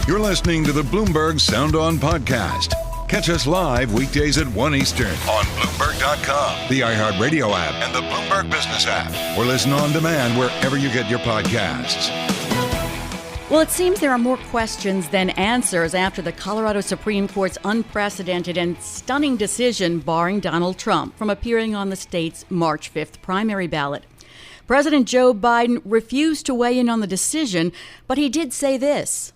You're listening to the Bloomberg Sound On podcast. Catch us live weekdays at 1 Eastern on Bloomberg.com, the iHeartRadio app, and the Bloomberg Business app, or listen on demand wherever you get your podcasts. Well, it seems there are more questions than answers after the Colorado Supreme Court's unprecedented and stunning decision barring Donald Trump from appearing on the state's March 5th primary ballot. President Joe Biden refused to weigh in on the decision, but he did say this.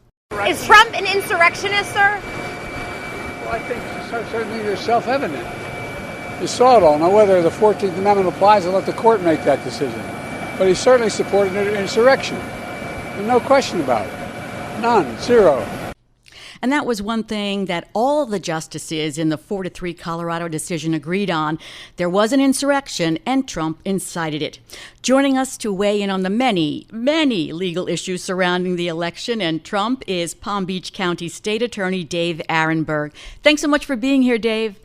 Is Trump an insurrectionist, sir? Well, I think certainly they're self-evident. You saw it all. Now, whether the 14th Amendment applies, I'll let the court make that decision. But he certainly supported an insurrection. There's no question about it. None. Zero. And that was one thing that all the justices in the 4-3 Colorado decision agreed on. There was an insurrection, and Trump incited it. Joining us to weigh in on the many, many legal issues surrounding the election and Trump is Palm Beach County State Attorney Dave Aronberg. Thanks so much for being here, Dave.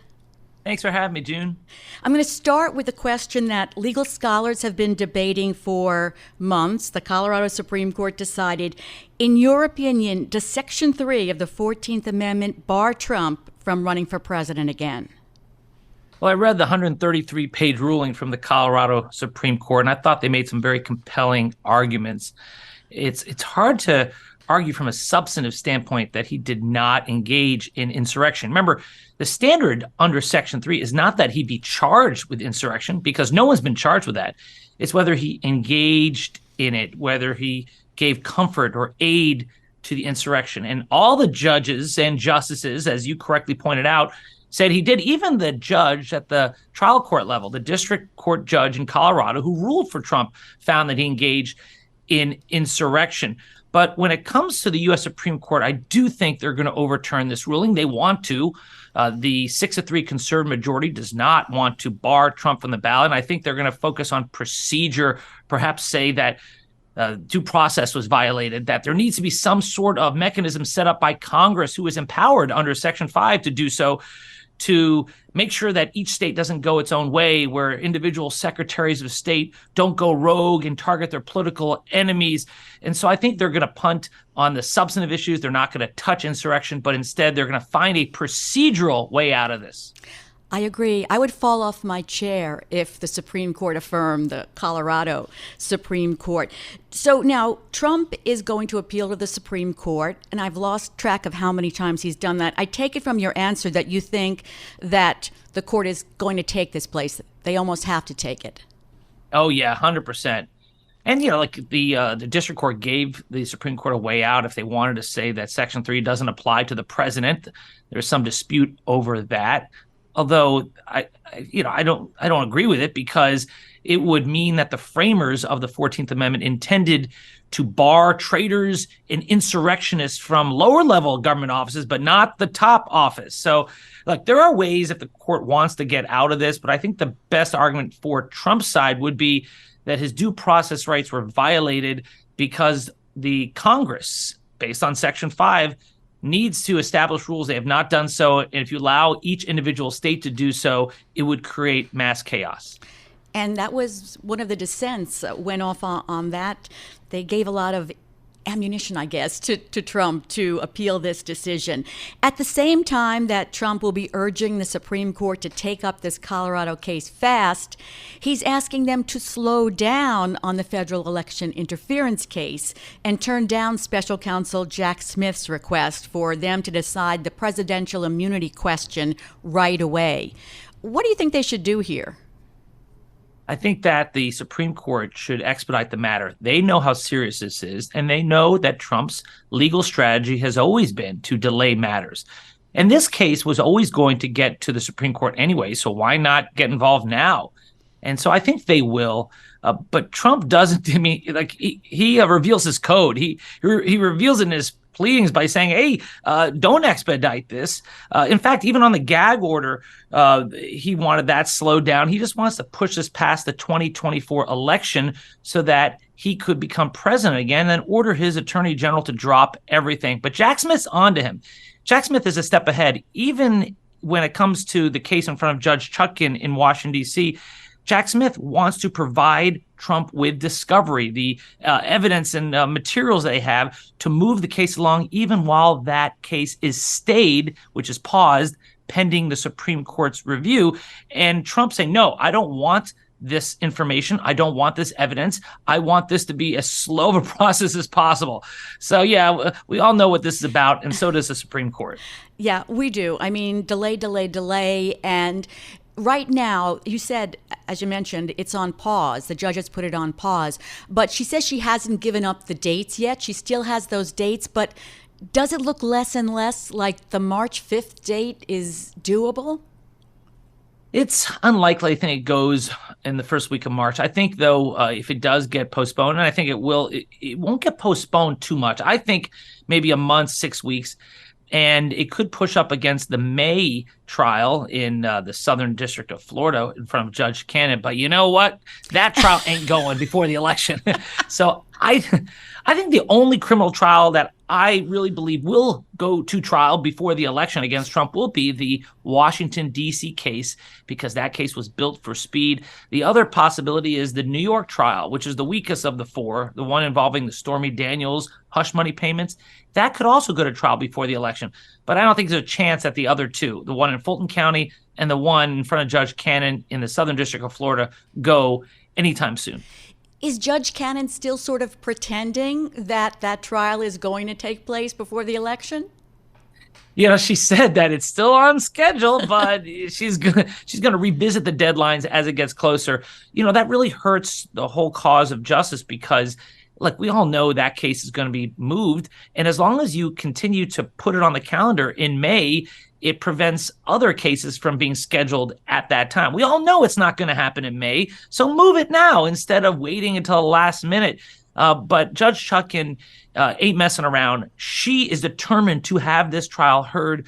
Thanks for having me, June. I'm going to start with a question that legal scholars have been debating for months. The Colorado Supreme Court decided, in your opinion, does Section 3 of the 14th Amendment bar Trump from running for president again? Well, I read the 133-page ruling from the Colorado Supreme Court, and I thought they made some very compelling arguments. It's hard to argue from a substantive standpoint that he did not engage in insurrection. Remember, the standard under Section 3 is not that he be charged with insurrection, because no one's been charged with that. It's whether he engaged in it, whether he gave comfort or aid to the insurrection. And all the judges and justices, as you correctly pointed out, said he did. Even the judge at the trial court level, the district court judge in Colorado who ruled for Trump, found that he engaged in insurrection. But when it comes to the U.S. Supreme Court, I do think they're going to overturn this ruling. They want to. The 6-3 conservative majority does not want to bar Trump from the ballot. And I think they're going to focus on procedure, perhaps say that due process was violated, that there needs to be some sort of mechanism set up by Congress, who is empowered under Section 5 to do so, to make sure that each state doesn't go its own way, where individual secretaries of state don't go rogue and target their political enemies. And so I think they're going to punt on the substantive issues. They're not going to touch insurrection, but instead they're going to find a procedural way out of this. I agree. I would fall off my chair if the Supreme Court affirmed the Colorado Supreme Court. So now Trump is going to appeal to the Supreme Court, and I've lost track of how many times he's done that. I take it from your answer that you think that the court is going to take this place. They almost have to take it. Oh, yeah, 100%. And, like the district court gave the Supreme Court a way out if they wanted to say that Section 3 doesn't apply to the president. There's some dispute over that. Although I don't agree with it, because it would mean that the framers of the 14th Amendment intended to bar traitors and insurrectionists from lower level government offices, but not the top office. So, look, there are ways if the court wants to get out of this, but I think the best argument for Trump's side would be that his due process rights were violated because the Congress, based on Section 5, needs to establish rules. They have not done so. And if you allow each individual state to do so, it would create mass chaos. And that was one of the dissents went off on that. They gave a lot of ammunition, I guess, to Trump to appeal this decision. At the same time that Trump will be urging the Supreme Court to take up this Colorado case fast, he's asking them to slow down on the federal election interference case and turn down special counsel Jack Smith's request for them to decide the presidential immunity question right away. What do you think they should do here? I think that the Supreme Court should expedite the matter. They know how serious this is, and they know that Trump's legal strategy has always been to delay matters. And this case was always going to get to the Supreme Court anyway, so why not get involved now? And so I think they will. But Trump doesn't, he reveals his code. He reveals it in his pleadings by saying, hey, don't expedite this. In fact, even on the gag order, he wanted that slowed down. He just wants to push this past the 2024 election so that he could become president again and order his attorney general to drop everything. But Jack Smith's on to him. Jack Smith is a step ahead. Even when it comes to the case in front of Judge Chutkan in Washington, D.C., Jack Smith wants to provide Trump with discovery, the evidence and materials they have to move the case along, even while that case is stayed, which is paused, pending the Supreme Court's review. And Trump saying, no, I don't want this information. I don't want this evidence. I want this to be as slow of a process as possible. So, yeah, we all know what this is about, and so does the Supreme Court. Yeah, we do. I mean, delay. And right now, you said, as you mentioned, it's on pause. The judge has put it on pause. But she says she hasn't given up the dates yet. She still has those dates. But does it look less and less like the March 5th date is doable? It's unlikely. I think it goes in the first week of March. I think, though, if it does get postponed, and I think it will, it won't get postponed too much. I think maybe a month, 6 weeks, and it could push up against the May trial in the Southern District of Florida in front of Judge Cannon. But you know what? That trial ain't going before the election. So I think the only criminal trial that I really believe will go to trial before the election against Trump will be the Washington, D.C. case, because that case was built for speed. The other possibility is the New York trial, which is the weakest of the four, the one involving the Stormy Daniels hush money payments. That could also go to trial before the election. But I don't think there's a chance that the other two, the one in Fulton County and the one in front of Judge Cannon in the Southern District of Florida, go anytime soon. Is Judge Cannon still sort of pretending that that trial is going to take place before the election? You know, she said that it's still on schedule, but she's gonna revisit the deadlines as it gets closer. You know, that really hurts the whole cause of justice because, like, we all know that case is going to be moved. And as long as you continue to put it on the calendar in May, it prevents other cases from being scheduled at that time. We all know it's not going to happen in May, so move it now instead of waiting until the last minute. But Judge Chutkan ain't messing around. She is determined to have this trial heard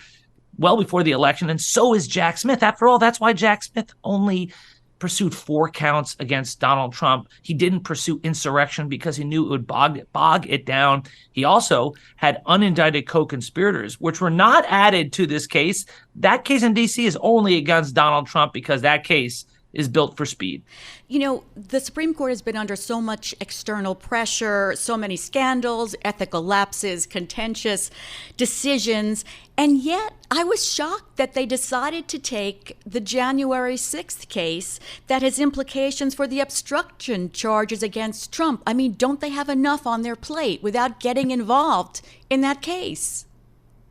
well before the election, and so is Jack Smith. After all, that's why Jack Smith only pursued 4 counts against Donald Trump. He didn't pursue insurrection because he knew it would bog it down. He also had unindicted co-conspirators, which were not added to this case. That case in D.C. is only against Donald Trump because that case is built for speed. You know, the Supreme Court has been under so much external pressure, so many scandals, ethical lapses, contentious decisions, and yet I was shocked that they decided to take the January 6th case that has implications for the obstruction charges against Trump. I mean, don't they have enough on their plate without getting involved in that case?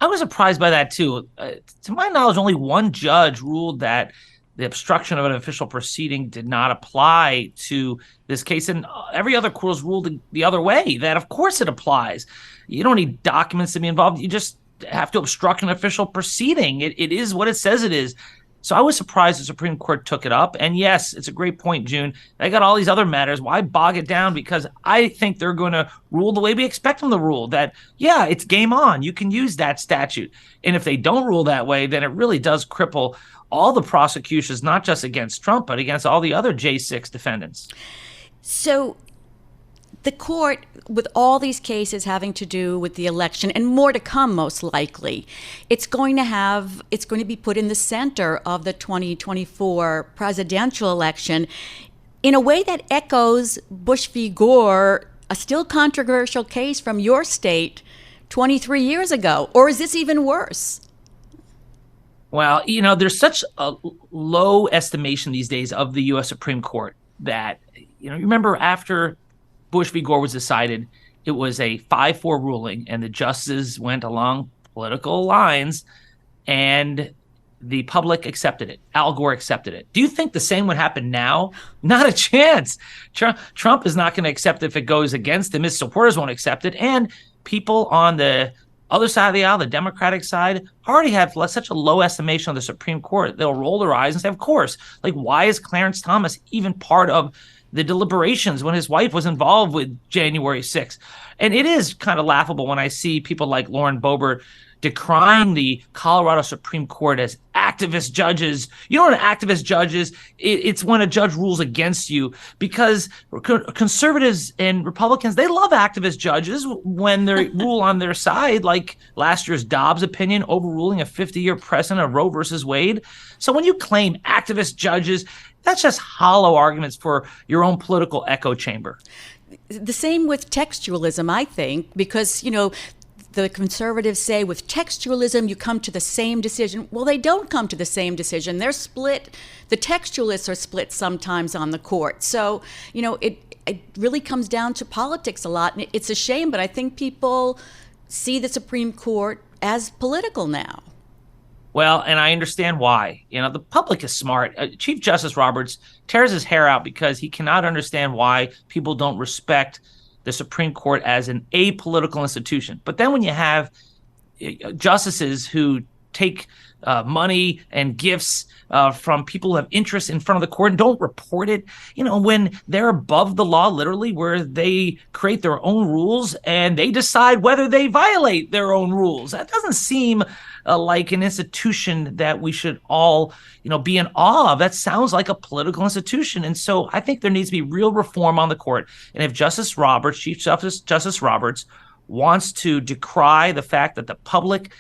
I was surprised by that, too. To my knowledge, only one judge ruled that the obstruction of an official proceeding did not apply to this case. And every other court has ruled the other way, that of course it applies. You don't need documents to be involved. You just have to obstruct an official proceeding. It is what it says it is. So I was surprised the Supreme Court took it up. And yes, it's a great point, June. They got all these other matters. Why bog it down? Because I think they're going to rule the way we expect them to rule, that, yeah, it's game on. You can use that statute. And if they don't rule that way, then it really does cripple all the prosecutions, not just against Trump, but against all the other J6 defendants. So the court, with all these cases having to do with the election, and more to come most likely, it's going to be put in the center of the 2024 presidential election in a way that echoes Bush v. Gore, a still controversial case from your state 23 years ago. Or is this even worse? Well, you know, there's such a low estimation these days of the U.S. Supreme Court that, you know, you remember after Bush v. Gore was decided, it was a 5-4 ruling, and the justices went along political lines, and the public accepted it. Al Gore accepted it. Do you think the same would happen now? Not a chance. Trump is not going to accept it if it goes against him. His supporters won't accept it, and people on the other side of the aisle, the Democratic side, already have such a low estimation of the Supreme Court. They'll roll their eyes and say, of course, like, why is Clarence Thomas even part of the deliberations when his wife was involved with January 6th? And it is kind of laughable when I see people like Lauren Boebert decrying the Colorado Supreme Court as activist judges. You know what an activist judge is? It's when a judge rules against you, because conservatives and Republicans, they love activist judges when they rule on their side, like last year's Dobbs opinion overruling a 50-year precedent of Roe versus Wade. So when you claim activist judges, that's just hollow arguments for your own political echo chamber. The same with textualism, I think, because, the conservatives say with textualism, you come to the same decision. Well, they don't come to the same decision. They're split. The textualists are split sometimes on the court. So, it really comes down to politics a lot. And it's a shame, but I think people see the Supreme Court as political now. Well, and I understand why. The public is smart. Chief Justice Roberts tears his hair out because he cannot understand why people don't respect the Supreme Court as an apolitical institution. But then when you have justices who take money and gifts from people who have interest in front of the court and don't report it, when they're above the law, literally, where they create their own rules and they decide whether they violate their own rules. That doesn't seem like an institution that we should all, be in awe of. That sounds like a political institution. And so I think there needs to be real reform on the court. And if Chief Justice Roberts wants to decry the fact that the public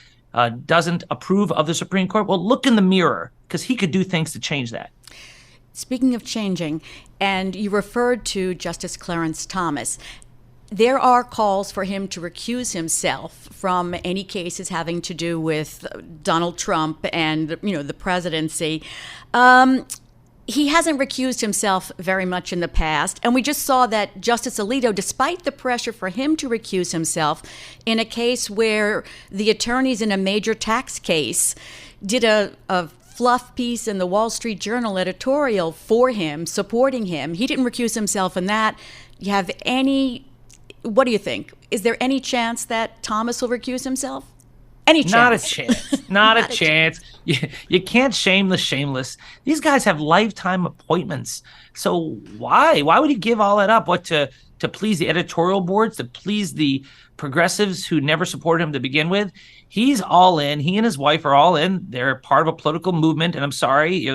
doesn't approve of the Supreme Court, well, look in the mirror, because he could do things to change that. Speaking of changing, and you referred to Justice Clarence Thomas, there are calls for him to recuse himself from any cases having to do with Donald Trump and, the presidency. He hasn't recused himself very much in the past, and we just saw that Justice Alito, despite the pressure for him to recuse himself in a case where the attorneys in a major tax case did a fluff piece in the Wall Street Journal editorial for him, supporting him. He didn't recuse himself in that. What do you think? Is there any chance that Thomas will recuse himself? Any chance? Not a chance. Not a chance. You can't shame the shameless. These guys have lifetime appointments. So why? Why would he give all that up? What, to please the editorial boards, to please the progressives who never supported him to begin with? He's all in. He and his wife are all in. They're part of a political movement. And I'm sorry,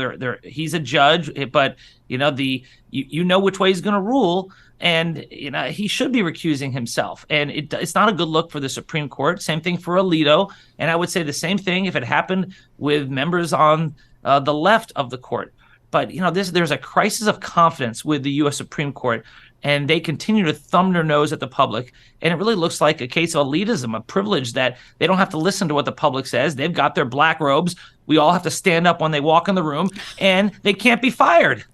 he's a judge, but you know which way he's going to rule. And he should be recusing himself, and it's not a good look for the Supreme Court. Same thing for Alito, and I would say the same thing if it happened with members on the left of the court. But there's a crisis of confidence with the U.S. Supreme Court, and they continue to thumb their nose at the public. And it really looks like a case of elitism, a privilege that they don't have to listen to what the public says. They've got their black robes. We all have to stand up when they walk in the room, and they can't be fired.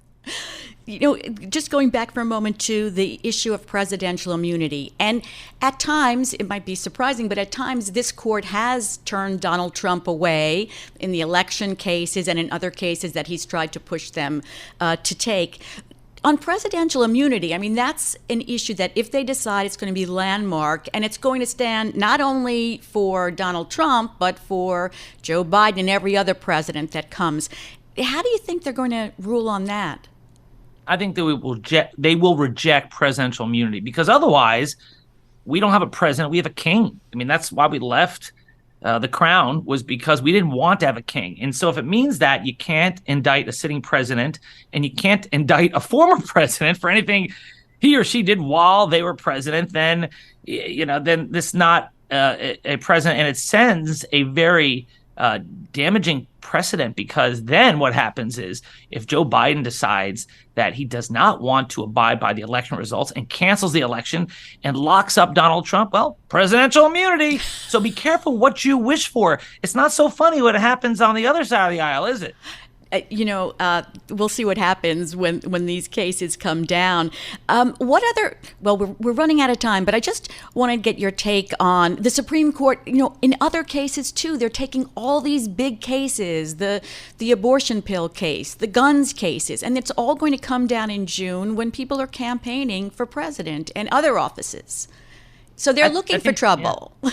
Just going back for a moment to the issue of presidential immunity. And at times, it might be surprising, but at times this court has turned Donald Trump away in the election cases and in other cases that he's tried to push them to take. On presidential immunity, that's an issue that if they decide it's going to be landmark, and it's going to stand not only for Donald Trump, but for Joe Biden and every other president that comes. How do you think they're going to rule on that? I think they will reject presidential immunity, because otherwise we don't have a president, we have a king. That's why we left the crown, was because we didn't want to have a king. And so if it means that you can't indict a sitting president and you can't indict a former president for anything he or she did while they were president, then then this is not a president, and it sends a very damaging precedent, because then what happens is if Joe Biden decides that he does not want to abide by the election results and cancels the election and locks up Donald Trump, well, presidential immunity. So be careful what you wish for. It's not so funny what happens on the other side of the aisle, is it? We'll see what happens when these cases come down. We're running out of time, but I just want to get your take on the Supreme Court. In other cases too, they're taking all these big cases, the abortion pill case, the guns cases, and it's all going to come down in June when people are campaigning for president and other offices. So they're looking for trouble. Yeah.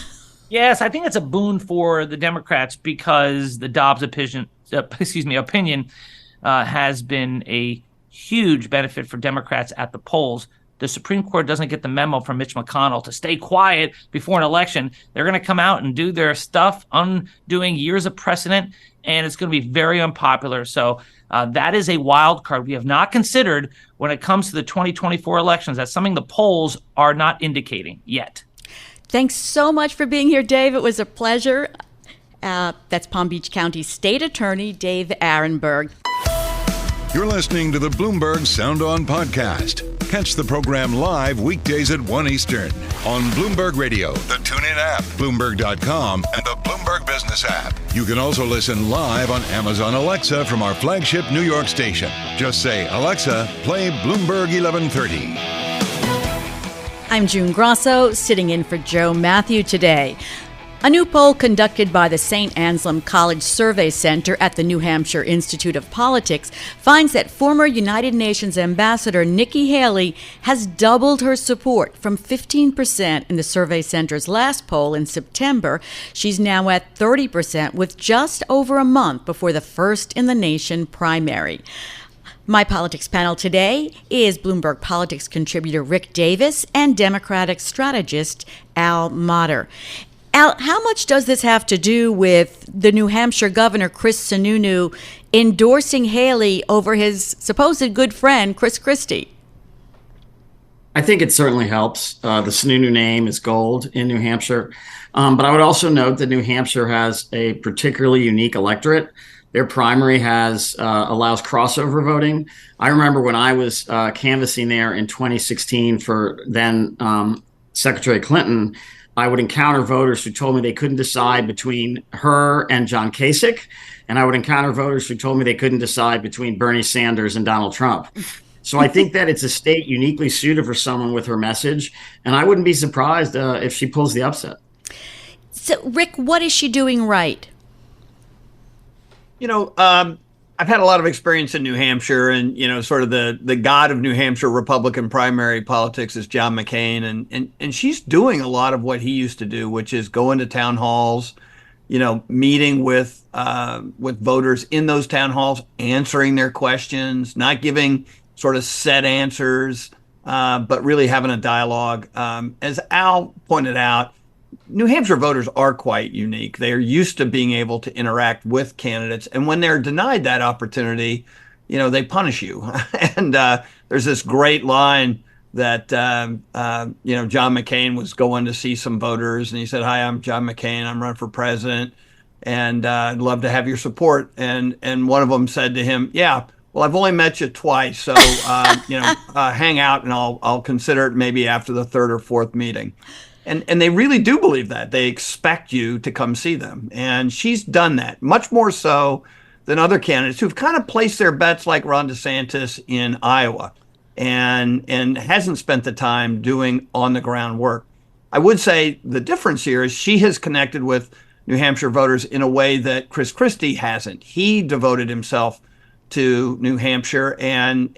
Yes, I think it's a boon for the Democrats, because the Dobbs opinion has been a huge benefit for Democrats at the polls. the Supreme Court doesn't get the memo from Mitch McConnell to stay quiet before an election, they're going to come out and do their stuff, undoing years of precedent, and it's going to be very unpopular. So that is a wild card we have not considered when it comes to the 2024 elections. That's something the polls are not indicating yet. Thanks so much for being here, Dave. It was a pleasure. That's Palm Beach County State Attorney Dave Aronberg. You're listening to the Bloomberg Sound On podcast. Catch the program live weekdays at 1 Eastern on Bloomberg Radio, the TuneIn app, Bloomberg.com, and the Bloomberg Business app. You can also listen live on Amazon Alexa from our flagship New York station. Just say, Alexa, play Bloomberg 1130. I'm June Grasso, sitting in for Joe Mathieu today. A new poll conducted by the St. Anselm College Survey Center at the New Hampshire Institute of Politics finds that former United Nations Ambassador Nikki Haley has doubled her support from 15% in the Survey Center's last poll in September. She's now at 30% with just over a month before the first-in-the-nation primary. My politics panel today is Bloomberg Politics contributor Rick Davis and Democratic strategist Al Mottur. Al, how much does this have to do with the New Hampshire Governor Chris Sununu endorsing Haley over his supposed good friend Chris Christie? I think it certainly helps. The Sununu name is gold in New Hampshire. But I would also note that New Hampshire has a particularly unique electorate. Their primary allows crossover voting. I remember when I was canvassing there in 2016 for then Secretary Clinton, I would encounter voters who told me they couldn't decide between her and John Kasich, and I would encounter voters who told me they couldn't decide between Bernie Sanders and Donald Trump. So I think that it's a state uniquely suited for someone with her message, and I wouldn't be surprised if she pulls the upset. So, Rick, what is she doing right? You know, I've had a lot of experience in New Hampshire, and, you know, sort of the god of New Hampshire Republican primary politics is John McCain. And she's doing a lot of what he used to do, which is going to town halls, you know, meeting with voters in those town halls, answering their questions, not giving sort of set answers, but really having a dialogue. As Al pointed out, New Hampshire voters are quite unique. They are used to being able to interact with candidates. And when they're denied that opportunity, you know, they punish you. And there's this great line that, you know, John McCain was going to see some voters and he said, "Hi, I'm John McCain. I'm running for president. And I'd love to have your support." And one of them said to him, "Yeah, well, I've only met you twice. So, you know, hang out and I'll consider it maybe after the third or fourth meeting." And they really do believe that. They expect you to come see them. And she's done that, much more so than other candidates who've kind of placed their bets like Ron DeSantis in Iowa and hasn't spent the time doing on-the-ground work. I would say the difference here is she has connected with New Hampshire voters in a way that Chris Christie hasn't. He devoted himself to New Hampshire and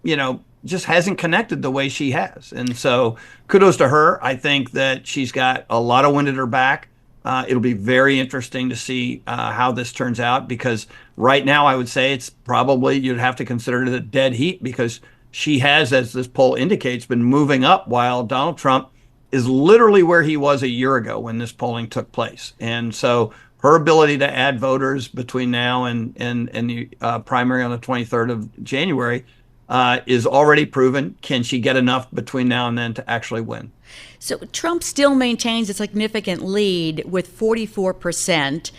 you know, just hasn't connected the way she has. And so kudos to her. I think that she's got a lot of wind at her back. It'll be very interesting to see how this turns out, because right now I would say it's probably, you'd have to consider it a dead heat, because she has, as this poll indicates, been moving up while Donald Trump is literally where he was a year ago when this polling took place. And so her ability to add voters between now and the primary on the 23rd of January is already proven. Can she get enough between now and then to actually win? So Trump still maintains a significant lead with 44%.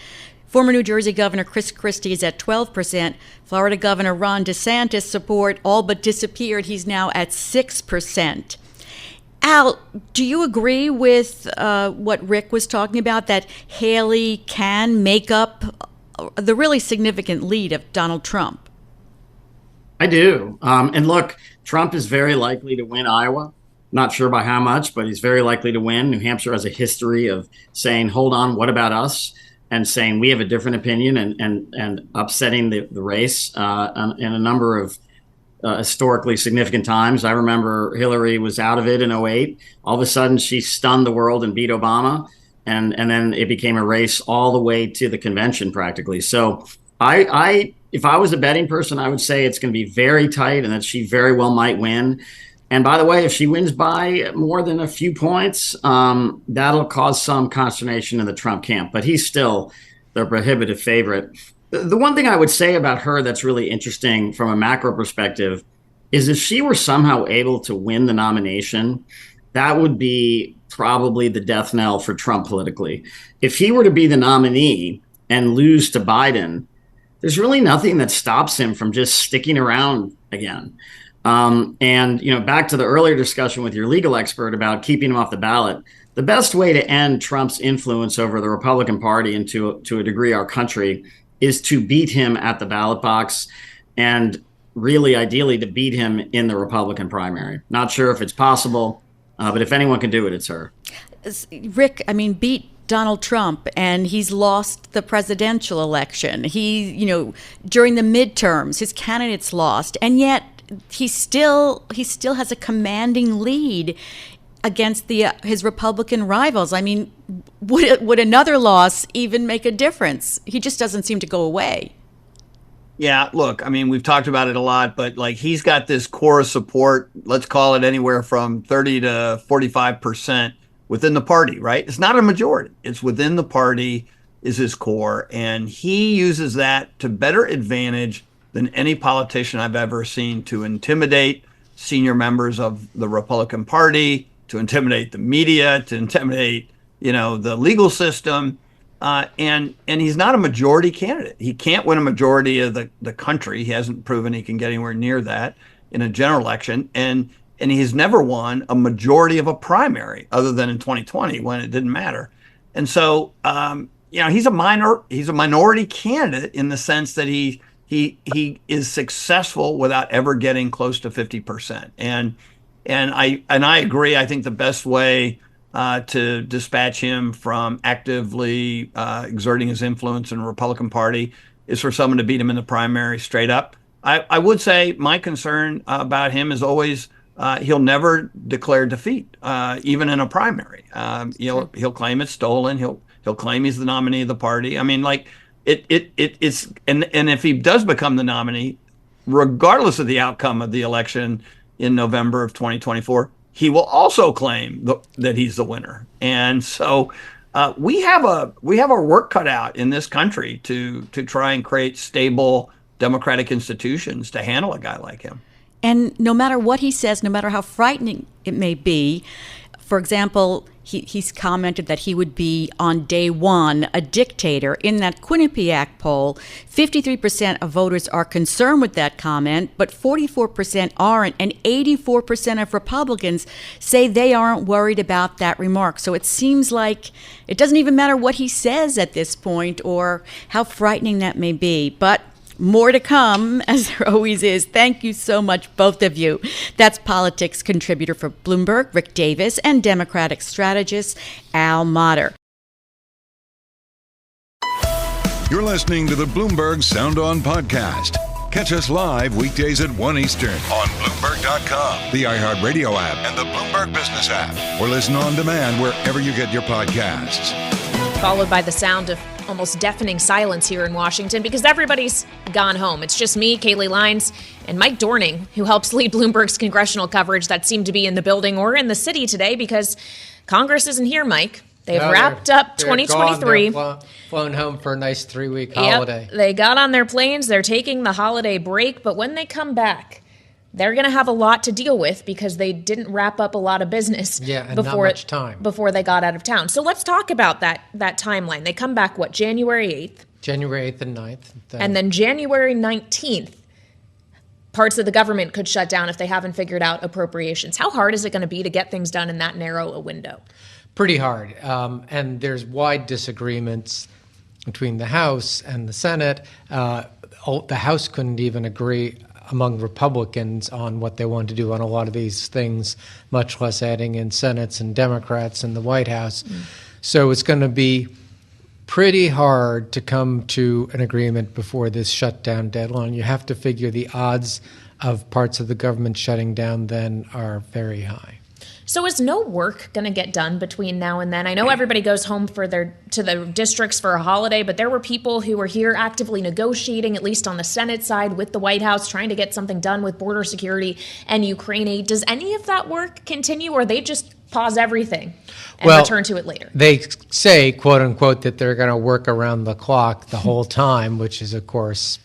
Former New Jersey Governor Chris Christie is at 12%. Florida Governor Ron DeSantis' support all but disappeared. He's now at 6%. Al, do you agree with what Rick was talking about, that Haley can make up the really significant lead of Donald Trump? I do. And look, Trump is very likely to win Iowa. Not sure by how much, but he's very likely to win. New Hampshire has a history of saying, hold on, what about us? And saying we have a different opinion, and upsetting the race in a number of historically significant times. I remember Hillary was out of it in 2008. All of a sudden, she stunned the world and beat Obama. And then it became a race all the way to the convention practically. So if I was a betting person, I would say it's going to be very tight and that she very well might win. And by the way, if she wins by more than a few points, that'll cause some consternation in the Trump camp. But he's still the prohibitive favorite. The one thing I would say about her that's really interesting from a macro perspective is if she were somehow able to win the nomination, that would be probably the death knell for Trump politically. If he were to be the nominee and lose to Biden, there's really nothing that stops him from just sticking around again. And, back to the earlier discussion with your legal expert about keeping him off the ballot, the best way to end Trump's influence over the Republican Party and to a degree our country is to beat him at the ballot box and really ideally to beat him in the Republican primary. Not sure if it's possible, but if anyone can do it, it's her. Rick, beat Donald Trump, and he's lost the presidential election. During the midterms, his candidates lost, and yet he still has a commanding lead against his Republican rivals. Would another loss even make a difference? He just doesn't seem to go away. Yeah, look, we've talked about it a lot, but he's got this core of support, let's call it anywhere from 30 to 45% within the party, right? It's not a majority. It's within the party is his core. And he uses that to better advantage than any politician I've ever seen to intimidate senior members of the Republican Party, to intimidate the media, to intimidate, the legal system. And he's not a majority candidate. He can't win a majority of the country. He hasn't proven he can get anywhere near that in a general election. And he's never won a majority of a primary other than in 2020 when it didn't matter. And so, he's a minority candidate in the sense that he is successful without ever getting close to 50%. And I agree. I think the best way to dispatch him from actively exerting his influence in the Republican Party is for someone to beat him in the primary straight up. I would say my concern about him is always he'll never declare defeat, even in a primary. He'll claim it's stolen. He'll claim he's the nominee of the party. It's and if he does become the nominee, regardless of the outcome of the election in November of 2024, he will also claim that he's the winner. And so we have our work cut out in this country to try and create stable democratic institutions to handle a guy like him. And no matter what he says, no matter how frightening it may be, for example, he's commented that he would be on day one a dictator. In that Quinnipiac poll, 53% of voters are concerned with that comment, but 44% aren't, and 84% of Republicans say they aren't worried about that remark. So it seems like it doesn't even matter what he says at this point or how frightening that may be. But more to come, as there always is. Thank you so much, both of you. That's politics contributor for Bloomberg, Rick Davis, and Democratic strategist, Al Mottur. You're listening to the Bloomberg Sound On podcast. Catch us live weekdays at 1 Eastern on Bloomberg.com, the iHeartRadio app, and the Bloomberg Business app. Or listen on demand wherever you get your podcasts. Followed by the sound of almost deafening silence here in Washington because everybody's gone home. It's just me, Kailey, Leinz, and Mike Dorning, who helps lead Bloomberg's congressional coverage that seemed to be in the building or in the city today because Congress isn't here, Mike. They've wrapped up 2023. Flown home for a nice 3-week holiday. Yep, they got on their planes. They're taking the holiday break. But when they come back, they're going to have a lot to deal with because they didn't wrap up a lot of business not much time before they got out of town. So let's talk about that timeline. They come back, January 8th? January 8th and 9th. And then January 19th, parts of the government could shut down if they haven't figured out appropriations. How hard is it going to be to get things done in that narrow a window? Pretty hard. And there's wide disagreements between the House and the Senate. The House couldn't even agree among Republicans on what they want to do on a lot of these things, much less adding in Senates and Democrats in the White House. So it's going to be pretty hard to come to an agreement before this shutdown deadline. You have to figure the odds of parts of the government shutting down then are very high. So is no work going to get done between now and then? I know everybody goes home to the districts for a holiday, but there were people who were here actively negotiating, at least on the Senate side, with the White House, trying to get something done with border security and Ukraine aid. Does any of that work continue, or they just pause everything and return to it later? They say, quote unquote, that they're going to work around the clock the whole time, which is, of course,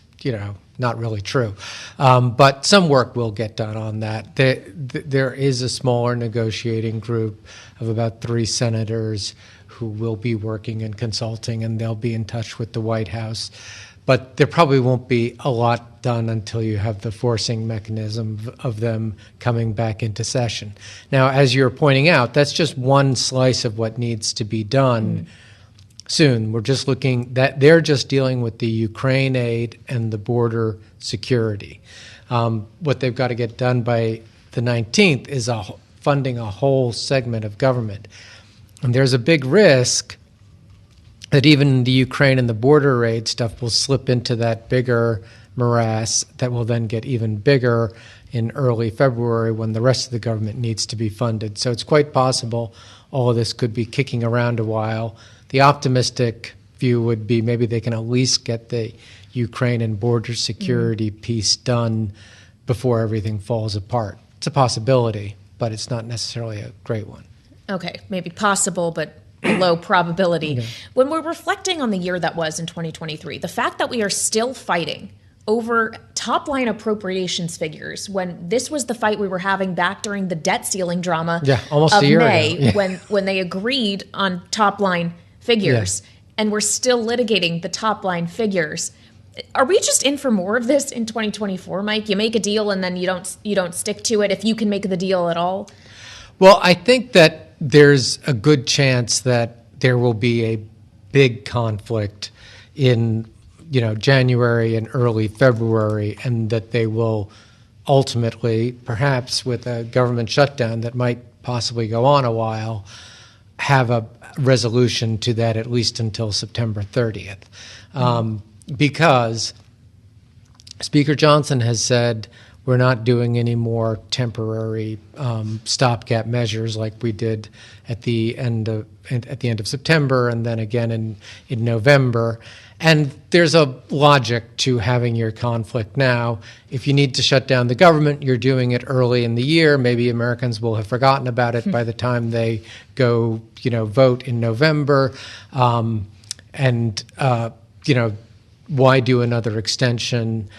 not really true. But some work will get done on that. There is a smaller negotiating group of about 3 senators who will be working and consulting, and they'll be in touch with the White House. But there probably won't be a lot done until you have the forcing mechanism of them coming back into session. Now, as you're pointing out, that's just one slice of what needs to be done soon. We're just looking that they're just dealing with the Ukraine aid and the border security. What they've got to get done by the 19th is funding a whole segment of government. And there's a big risk that even the Ukraine and the border aid stuff will slip into that bigger morass that will then get even bigger in early February when the rest of the government needs to be funded. So it's quite possible all of this could be kicking around a while. The optimistic view would be maybe they can at least get the Ukraine and border security piece done before everything falls apart. It's a possibility, but it's not necessarily a great one. Okay, maybe possible, but low probability. Okay. When we're reflecting on the year that was in 2023, the fact that we are still fighting over top-line appropriations figures when this was the fight we were having back during the debt ceiling drama almost of a year May ago. when they agreed on top-line figures, and we're still litigating the top-line figures. Are we just in for more of this in 2024, Mike? You make a deal and then you don't stick to it if you can make the deal at all? Well, I think that there's a good chance that there will be a big conflict in January and early February, and that they will ultimately, perhaps with a government shutdown that might possibly go on a while, have a resolution to that at least until September 30th. Because Speaker Johnson has said we're not doing any more temporary stopgap measures like we did at the end of September and then again in November. And there's a logic to having your conflict now. If you need to shut down the government, you're doing it early in the year. Maybe Americans will have forgotten about it by the time they go, vote in November. Why do another extension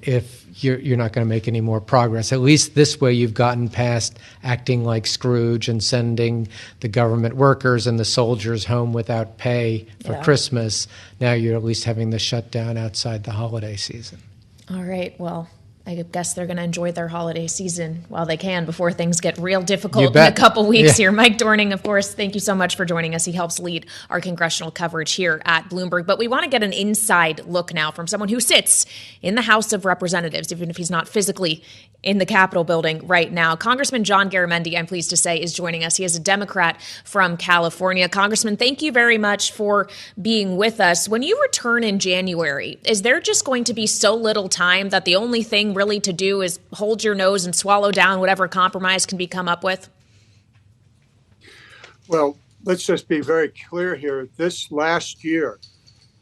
if you're not going to make any more progress? At least this way you've gotten past acting like Scrooge and sending the government workers and the soldiers home without pay for Christmas. Now you're at least having the shutdown outside the holiday season. All right. Well, I guess they're going to enjoy their holiday season while they can before things get real difficult in a couple weeks here. Mike Dorning, of course, thank you so much for joining us. He helps lead our congressional coverage here at Bloomberg. But we want to get an inside look now from someone who sits in the House of Representatives, even if he's not physically in the Capitol building right now. Congressman John Garamendi, I'm pleased to say, is joining us. He is a Democrat from California. Congressman, thank you very much for being with us. When you return in January, is there just going to be so little time that the only thing really to do is hold your nose and swallow down whatever compromise can be come up with? Well, let's just be very clear here. This last year,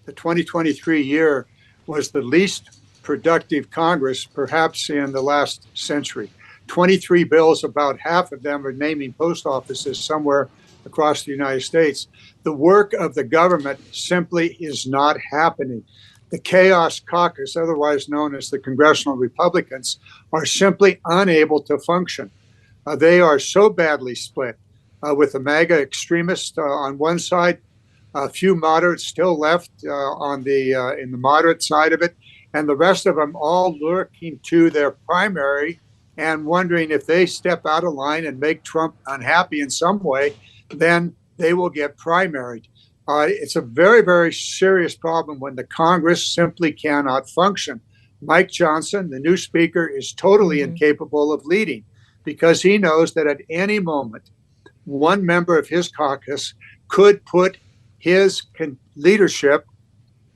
the 2023 year, was the least productive Congress perhaps in the last century. 23 bills, about half of them are naming post offices somewhere across the United States. The work of the government simply is not happening. The Chaos Caucus, otherwise known as the Congressional Republicans, are simply unable to function. They are so badly split with the MAGA extremists on one side, a few moderates still left in the moderate side of it, and the rest of them all looking to their primary and wondering if they step out of line and make Trump unhappy in some way, then they will get primaried. It's a very, very serious problem when the Congress simply cannot function. Mike Johnson, the new speaker, is totally incapable of leading because he knows that at any moment, one member of his caucus could put his leadership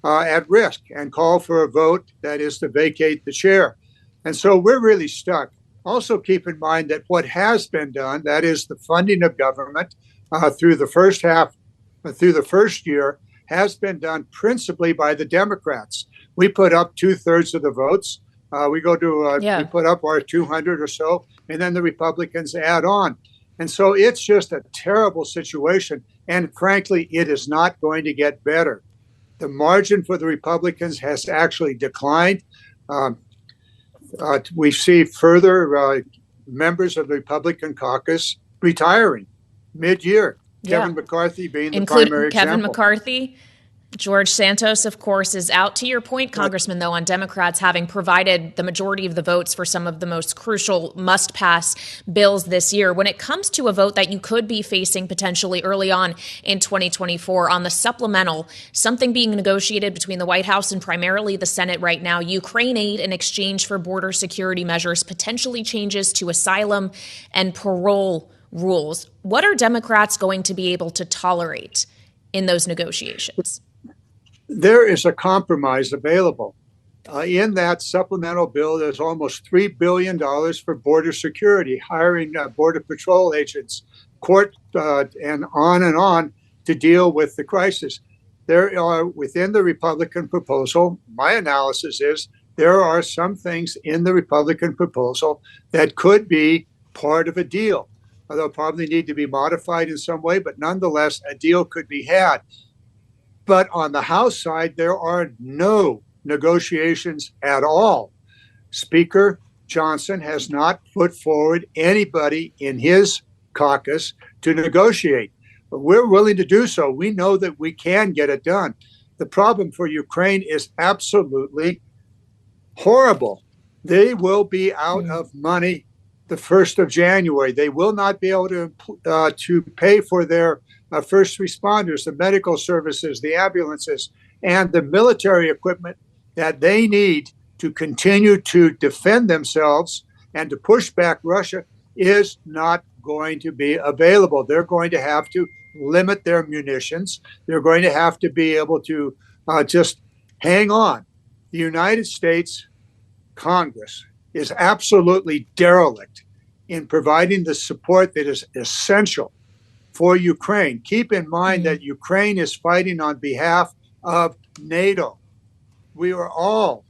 at risk and call for a vote that is to vacate the chair. And so we're really stuck also keep in mind that what has been done, that is the funding of government through the first year, has been done principally by the Democrats. We put up 2/3 of the votes. We put up our 200 or so, and then the Republicans add on. And so it's just a terrible situation. And frankly, it is not going to get better. The margin for the Republicans has actually declined. We see further members of the Republican caucus retiring mid-year. Yeah. Kevin McCarthy being the primary example. Kevin McCarthy. George Santos, of course, is out. To your point, Congressman, though, on Democrats having provided the majority of the votes for some of the most crucial must-pass bills this year, when it comes to a vote that you could be facing potentially early on in 2024 on the supplemental, something being negotiated between the White House and primarily the Senate right now, Ukraine aid in exchange for border security measures, potentially changes to asylum and parole rules. What are Democrats going to be able to tolerate in those negotiations? There is a compromise available. In that supplemental bill, there's almost $3 billion for border security, hiring border patrol agents, court, and on to deal with the crisis. There are, within the Republican proposal, my analysis is there are some things in the Republican proposal that could be part of a deal. They'll probably need to be modified in some way, but nonetheless, a deal could be had. But on the House side, there are no negotiations at all. Speaker Johnson has not put forward anybody in his caucus to negotiate. But we're willing to do so. We know that we can get it done. The problem for Ukraine is absolutely horrible. They will be out of money the 1st of January. They will not be able to pay for their first responders, the medical services, the ambulances, and the military equipment that they need to continue to defend themselves and to push back Russia is not going to be available. They're going to have to limit their munitions. They're going to have to be able to just hang on. The United States Congress is absolutely derelict in providing the support that is essential for Ukraine. Keep in mind that Ukraine is fighting on behalf of NATO. We are all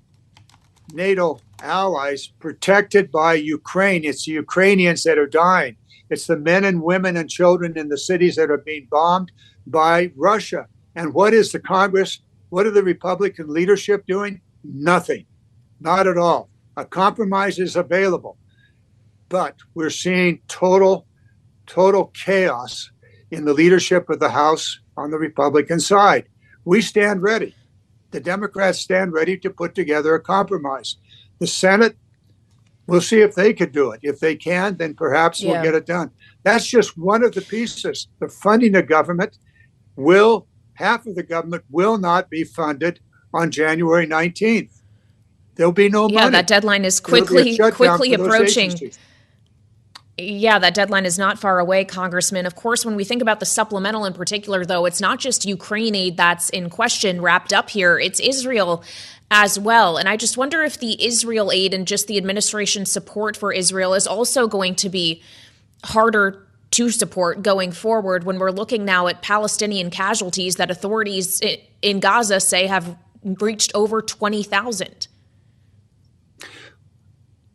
NATO allies protected by Ukraine. It's the Ukrainians that are dying. It's the men and women and children in the cities that are being bombed by Russia. And what is the Congress? What are the Republican leadership doing? Nothing. Not at all. A compromise is available. But we're seeing total chaos in the leadership of the House on the Republican side. We stand ready. The Democrats stand ready to put together a compromise. The Senate, we'll see if they could do it. If they can, then perhaps we'll get it done. That's just one of the pieces. The funding of government half of the government will not be funded on January 19th. There'll be no money. Yeah, that deadline is quickly approaching. Yeah, that deadline is not far away, Congressman. Of course, when we think about the supplemental in particular, though, it's not just Ukraine aid that's in question wrapped up here. It's Israel as well. And I just wonder if the Israel aid and just the administration's support for Israel is also going to be harder to support going forward when we're looking now at Palestinian casualties that authorities in Gaza say have reached over 20,000.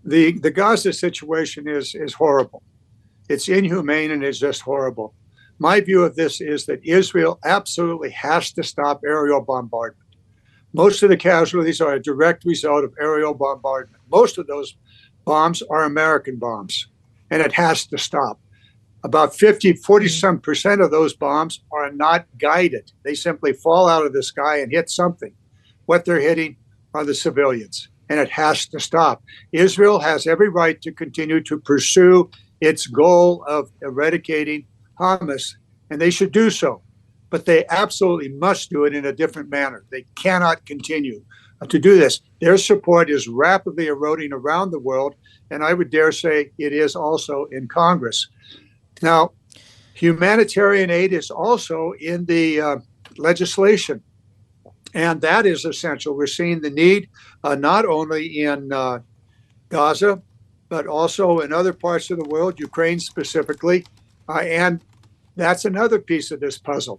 The Gaza situation is horrible. It's inhumane and it's just horrible. My view of this is that Israel absolutely has to stop aerial bombardment. Most of the casualties are a direct result of aerial bombardment. Most of those bombs are American bombs, and it has to stop. About 40% of those bombs are not guided. They simply fall out of the sky and hit something. What they're hitting are the civilians. And it has to stop. Israel has every right to continue to pursue its goal of eradicating Hamas, and they should do so. But they absolutely must do it in a different manner. They cannot continue to do this. Their support is rapidly eroding around the world, and I would dare say it is also in Congress. Now, humanitarian aid is also in the legislation. And that is essential. We're seeing the need not only in Gaza, but also in other parts of the world, Ukraine specifically. And that's another piece of this puzzle.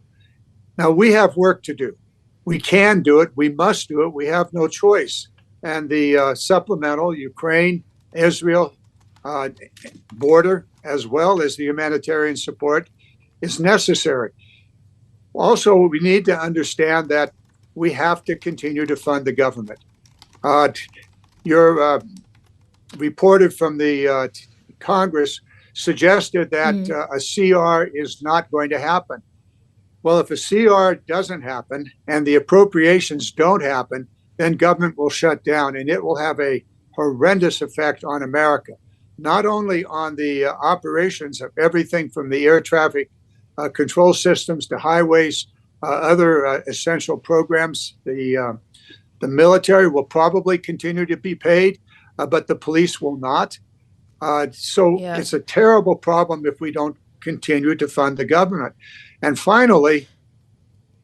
Now, we have work to do. We can do it. We must do it. We have no choice. And the supplemental Ukraine, Israel border, as well as the humanitarian support, is necessary. Also, we need to understand that we have to continue to fund the government. Your reporter from the Congress suggested that a CR is not going to happen. Well, if a CR doesn't happen and the appropriations don't happen, then government will shut down, and it will have a horrendous effect on America, not only on the operations of everything from the air traffic control systems to highways, other essential programs. The military will probably continue to be paid, but the police will not. It's a terrible problem if we don't continue to fund the government. And finally,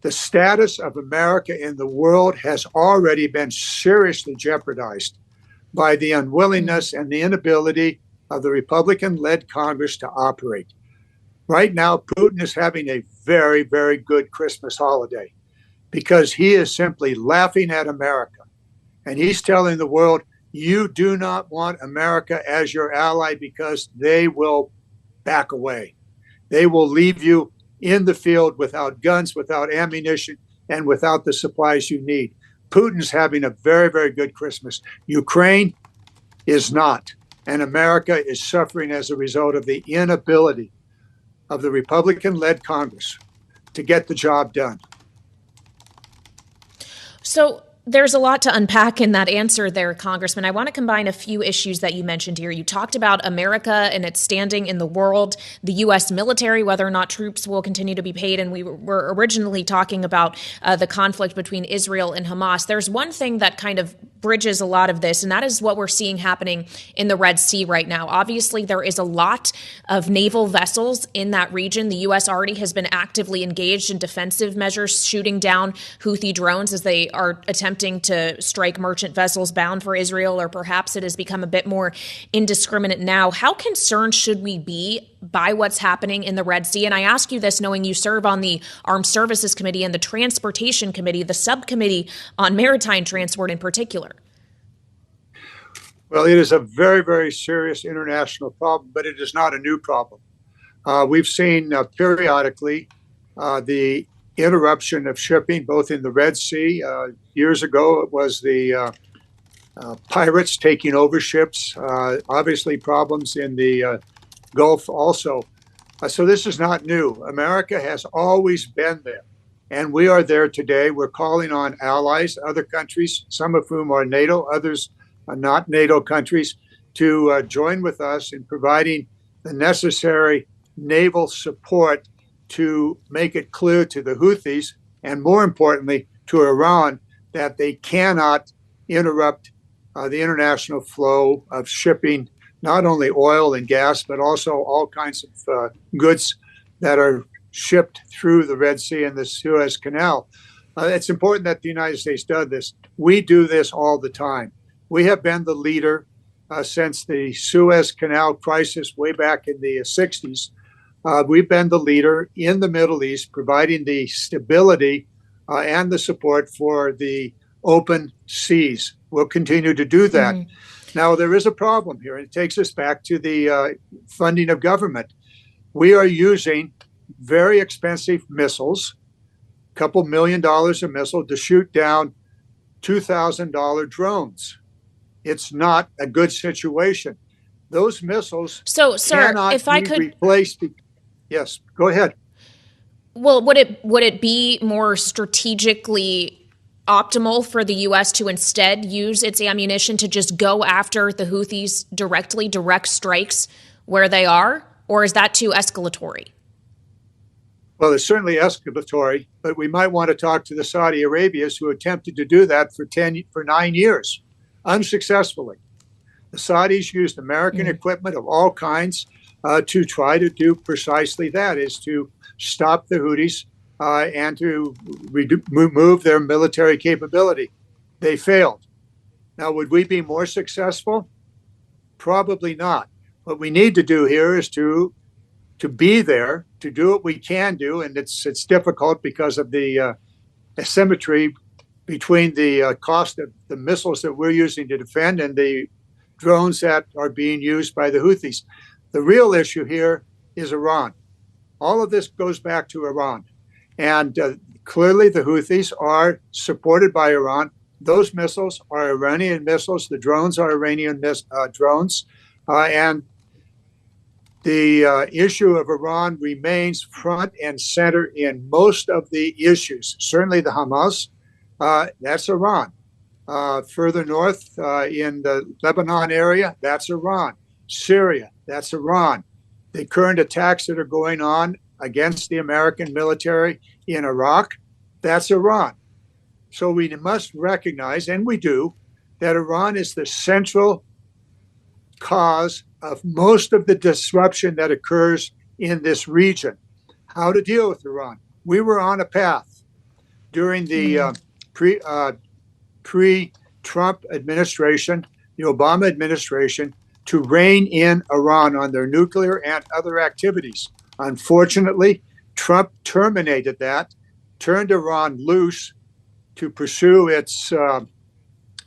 the status of America in the world has already been seriously jeopardized by the unwillingness and the inability of the Republican-led Congress to operate. Right now, Putin is having a very, very good Christmas holiday because he is simply laughing at America. And he's telling the world, you do not want America as your ally because they will back away. They will leave you in the field without guns, without ammunition, and without the supplies you need. Putin's having a very, very good Christmas. Ukraine is not. And America is suffering as a result of the inability of the Republican-led Congress to get the job done. So there's a lot to unpack in that answer there, Congressman. I want to combine a few issues that you mentioned here. You talked about America and its standing in the world, the U.S. military, whether or not troops will continue to be paid. And we were originally talking about the conflict between Israel and Hamas. There's one thing that kind of bridges a lot of this, and that is what we're seeing happening in the Red Sea right now. Obviously, there is a lot of naval vessels in that region. The U.S. already has been actively engaged in defensive measures, shooting down Houthi drones as they are attempting to strike merchant vessels bound for Israel, or perhaps it has become a bit more indiscriminate now. How concerned should we be by what's happening in the Red Sea? And I ask you this knowing you serve on the Armed Services Committee and the Transportation Committee, the subcommittee on maritime transport in particular. Well, it is a very, very serious international problem, but it is not a new problem. We've seen periodically the interruption of shipping, both in the Red Sea. Years ago, it was the pirates taking over ships, obviously problems in the Gulf also. So this is not new. America has always been there, and we are there today. We're calling on allies, other countries, some of whom are NATO, others are not NATO countries, to join with us in providing the necessary naval support to make it clear to the Houthis, and more importantly, to Iran, that they cannot interrupt the international flow of shipping, not only oil and gas, but also all kinds of goods that are shipped through the Red Sea and the Suez Canal. It's important that the United States does this. We do this all the time. We have been the leader since the Suez Canal crisis way back in the 60s. We've been the leader in the Middle East, providing the stability and the support for the open seas. We'll continue to do that. Now, there is a problem here, and it takes us back to the funding of government. We are using very expensive missiles, a couple $1 million a missile, to shoot down $2,000 drones. It's not a good situation. Those missiles cannot be replaced. Yes, go ahead. Well, would it be more strategically optimal for the U.S. to instead use its ammunition to just go after the Houthis directly, direct strikes where they are? Or is that too escalatory? Well, it's certainly escalatory, but we might want to talk to the Saudi Arabians who attempted to do that for 9 years, unsuccessfully. The Saudis used American equipment of all kinds to try to do precisely that, is to stop the Houthis and to remove their military capability. They failed. Now, would we be more successful? Probably not. What we need to do here is to be there, to do what we can do, and it's difficult because of the asymmetry between the cost of the missiles that we're using to defend and the drones that are being used by the Houthis. The real issue here is Iran. All of this goes back to Iran. And clearly the Houthis are supported by Iran. Those missiles are Iranian missiles. The drones are Iranian drones. And the issue of Iran remains front and center in most of the issues. Certainly the Hamas, that's Iran. Further north in the Lebanon area, that's Iran. Syria, that's Iran. The current attacks that are going on against the American military in Iraq, that's Iran. So we must recognize, and we do, that Iran is the central cause of most of the disruption that occurs in this region. How to deal with Iran? We were on a path during the pre-Trump administration, the Obama administration, to rein in Iran on their nuclear and other activities. Unfortunately, Trump terminated that, turned Iran loose to pursue its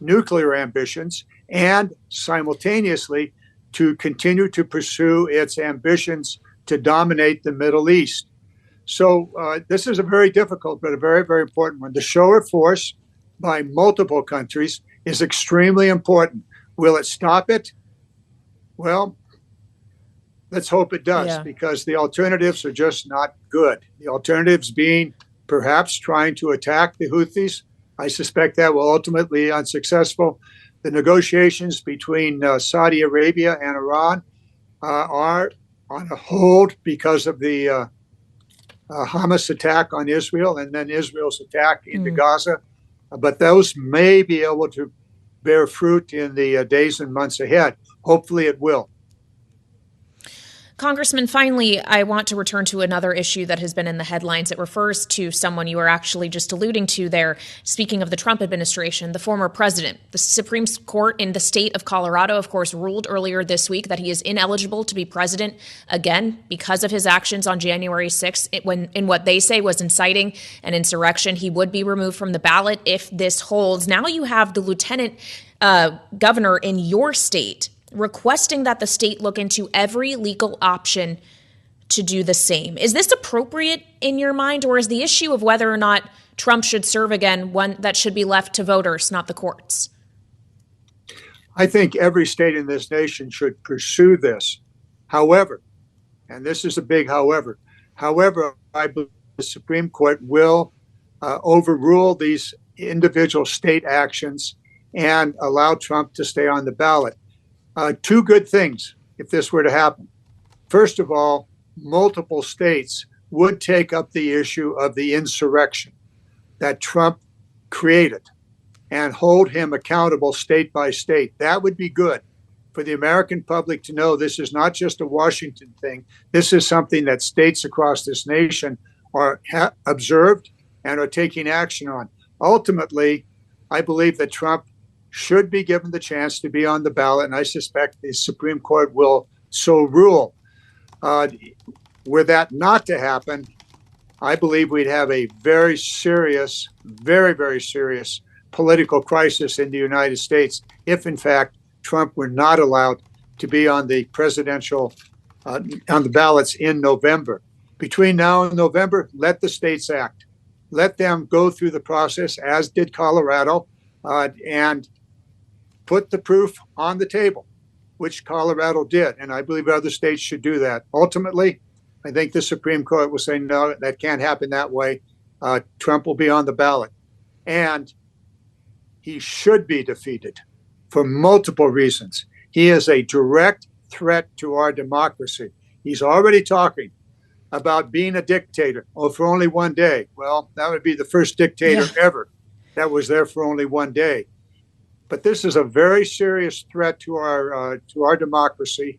nuclear ambitions and simultaneously to continue to pursue its ambitions to dominate the Middle East. So this is a very difficult but a very, very important one. The show of force by multiple countries is extremely important. Will it stop it? Well, let's hope it does, because the alternatives are just not good. The alternatives being perhaps trying to attack the Houthis. I suspect that will ultimately be unsuccessful. The negotiations between Saudi Arabia and Iran are on a hold because of the Hamas attack on Israel and then Israel's attack into Gaza. But those may be able to bear fruit in the days and months ahead. Hopefully it will. Congressman, finally, I want to return to another issue that has been in the headlines. It refers to someone you were actually just alluding to there. Speaking of the Trump administration, the former president. The Supreme Court in the state of Colorado, of course, ruled earlier this week that he is ineligible to be president again because of his actions on January 6th, when in what they say was inciting an insurrection. He would be removed from the ballot if this holds. Now you have the lieutenant governor in your state requesting that the state look into every legal option to do the same. Is this appropriate in your mind, or is the issue of whether or not Trump should serve again one that should be left to voters, not the courts? I think every state in this nation should pursue this. However, and this is a big however, I believe the Supreme Court will overrule these individual state actions and allow Trump to stay on the ballot. Two good things if this were to happen. First of all, multiple states would take up the issue of the insurrection that Trump created and hold him accountable state by state. That would be good for the American public to know this is not just a Washington thing. This is something that states across this nation are observed and are taking action on. Ultimately, I believe that Trump should be given the chance to be on the ballot, and I suspect the Supreme Court will so rule. Were that not to happen, I believe we'd have a very serious, very, very serious political crisis in the United States if, in fact, Trump were not allowed to be on the presidential, on the ballots in November. Between now and November, let the states act. Let them go through the process, as did Colorado, and put the proof on the table, which Colorado did. And I believe other states should do that. Ultimately, I think the Supreme Court will say, no, that can't happen that way. Trump will be on the ballot. And he should be defeated for multiple reasons. He is a direct threat to our democracy. He's already talking about being a dictator, for only one day. Well, that would be the first dictator ever that was there for only one day. But this is a very serious threat to our democracy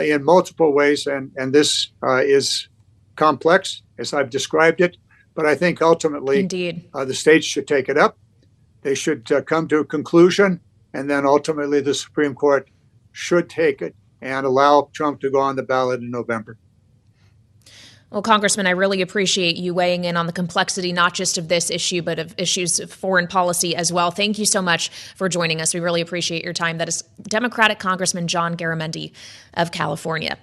in multiple ways, and this is complex, as I've described it. But I think ultimately, the states should take it up. They should come to a conclusion, and then ultimately the Supreme Court should take it and allow Trump to go on the ballot in November. Well, Congressman, I really appreciate you weighing in on the complexity, not just of this issue, but of issues of foreign policy as well. Thank you so much for joining us. We really appreciate your time. That is Democratic Congressman John Garamendi of California.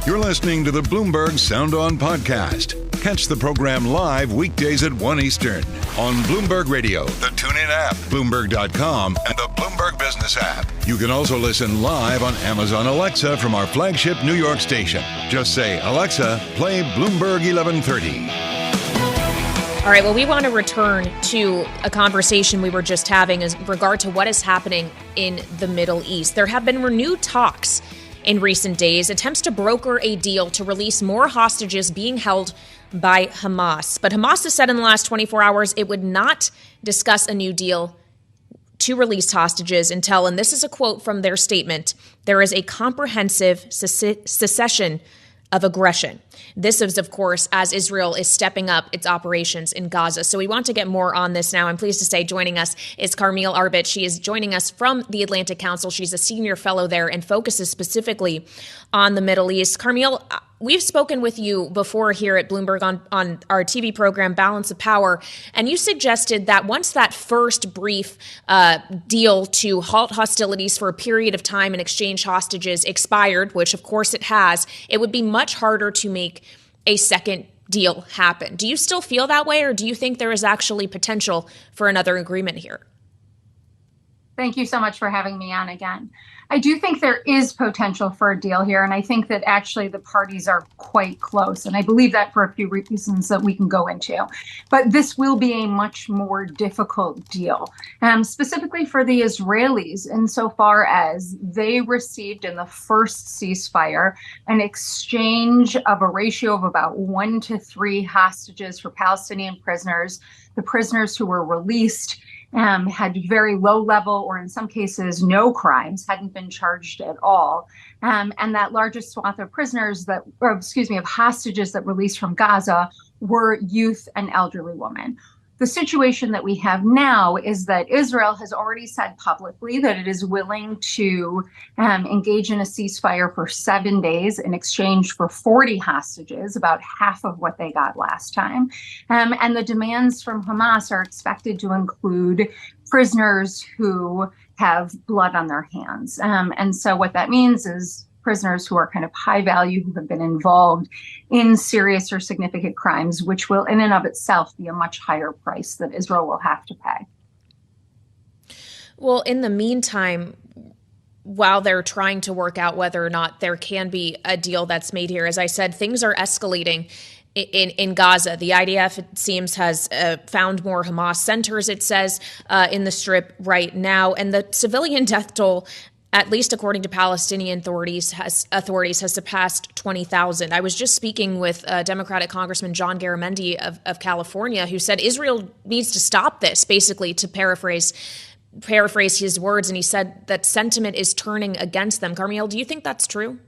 You're listening to the Bloomberg Sound On podcast. Catch the program live weekdays at 1 Eastern on Bloomberg Radio, the TuneIn app, Bloomberg.com, and the Bloomberg Business app. You can also listen live on Amazon Alexa from our flagship New York station. Just say, Alexa, play Bloomberg 1130. All right, well, we want to return to a conversation we were just having in regard to what is happening in the Middle East. There have been renewed talks in recent days, attempts to broker a deal to release more hostages being held by Hamas. But Hamas has said in the last 24 hours it would not discuss a new deal to release hostages until, and this is a quote from their statement, there is a comprehensive cessation of aggression. This is, of course, as Israel is stepping up its operations in Gaza. So we want to get more on this now. I'm pleased to say joining us is Carmel Arbit. She is joining us from the Atlantic Council. She's a senior fellow there and focuses specifically on the Middle East. Carmel, we've spoken with you before here at Bloomberg on our TV program, Balance of Power, and you suggested that once that first brief deal to halt hostilities for a period of time and exchange hostages expired, which of course it has, it would be much harder to make a second deal happen. Do you still feel that way, or do you think there is actually potential for another agreement here? Thank you so much for having me on again. I do think there is potential for a deal here, and I think that actually the parties are quite close, and I believe that for a few reasons that we can go into. But this will be a much more difficult deal, specifically for the Israelis, insofar as they received in the first ceasefire an exchange of a ratio of about 1 to 3 hostages for Palestinian prisoners. The prisoners who were released had very low level, or in some cases no crimes, hadn't been charged at all. And that largest swath of prisoners of hostages that released from Gaza were youth and elderly women. The situation that we have now is that Israel has already said publicly that it is willing to engage in a ceasefire for 7 days in exchange for 40 hostages, about half of what they got last time. And the demands from Hamas are expected to include prisoners who have blood on their hands. And so what that means is prisoners who are kind of high value, who have been involved in serious or significant crimes, which will in and of itself be a much higher price that Israel will have to pay. Well, in the meantime, while they're trying to work out whether or not there can be a deal that's made here, as I said, things are escalating in Gaza. The IDF, it seems, has found more Hamas centers, it says, in the Strip right now. And the civilian death toll, at least according to Palestinian authorities, has surpassed 20,000. I was just speaking with Democratic Congressman John Garamendi of California, who said Israel needs to stop this, basically, to paraphrase his words. And he said that sentiment is turning against them. Carmel, do you think that's true?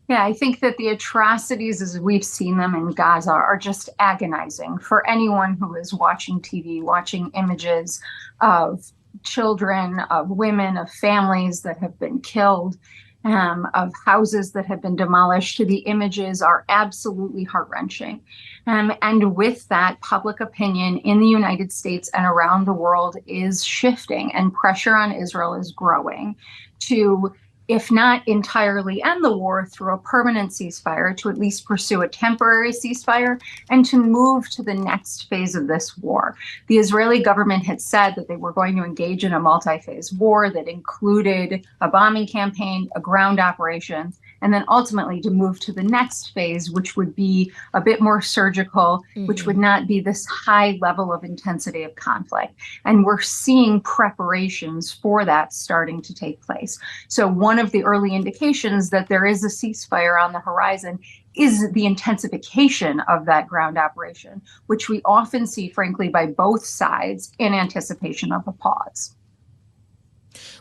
Yeah, I think that the atrocities as we've seen them in Gaza are just agonizing for anyone who is watching TV, watching images of children, of women, of families that have been killed, of houses that have been demolished. The images are absolutely heart-wrenching. And with that, public opinion in the United States and around the world is shifting, and pressure on Israel is growing to, if not entirely end the war through a permanent ceasefire, to at least pursue a temporary ceasefire and to move to the next phase of this war. The Israeli government had said that they were going to engage in a multi-phase war that included a bombing campaign, a ground operation, and then ultimately to move to the next phase, which would be a bit more surgical, which would not be this high level of intensity of conflict. And we're seeing preparations for that starting to take place. So one of the early indications that there is a ceasefire on the horizon is the intensification of that ground operation, which we often see, frankly, by both sides in anticipation of a pause.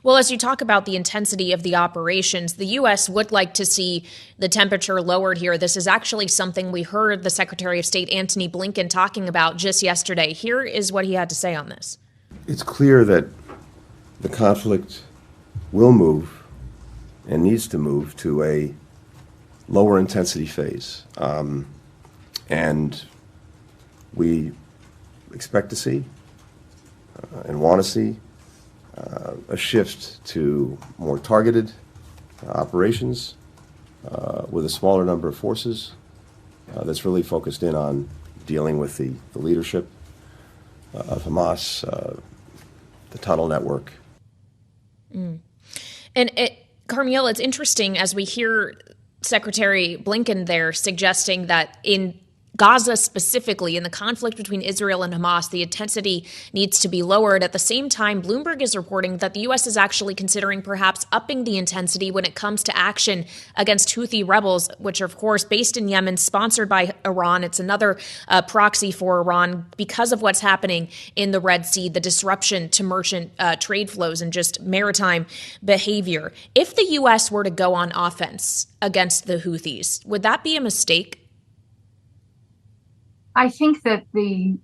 Well, as you talk about the intensity of the operations, the U.S. would like to see the temperature lowered here. This is actually something we heard the Secretary of State, Antony Blinken, talking about just yesterday. Here is what he had to say on this. It's clear that the conflict will move and needs to move to a lower intensity phase. And we expect to see and want to see a shift to more targeted operations with a smaller number of forces that's really focused in on dealing with the leadership of Hamas, the tunnel network. And Carmiel, it's interesting as we hear Secretary Blinken there suggesting that in Gaza specifically, in the conflict between Israel and Hamas, the intensity needs to be lowered. At the same time, Bloomberg is reporting that the U.S. is actually considering perhaps upping the intensity when it comes to action against Houthi rebels, which are, of course, based in Yemen, sponsored by Iran. It's another proxy for Iran because of what's happening in the Red Sea, the disruption to merchant trade flows and just maritime behavior. If the U.S. were to go on offense against the Houthis, would that be a mistake? I think that the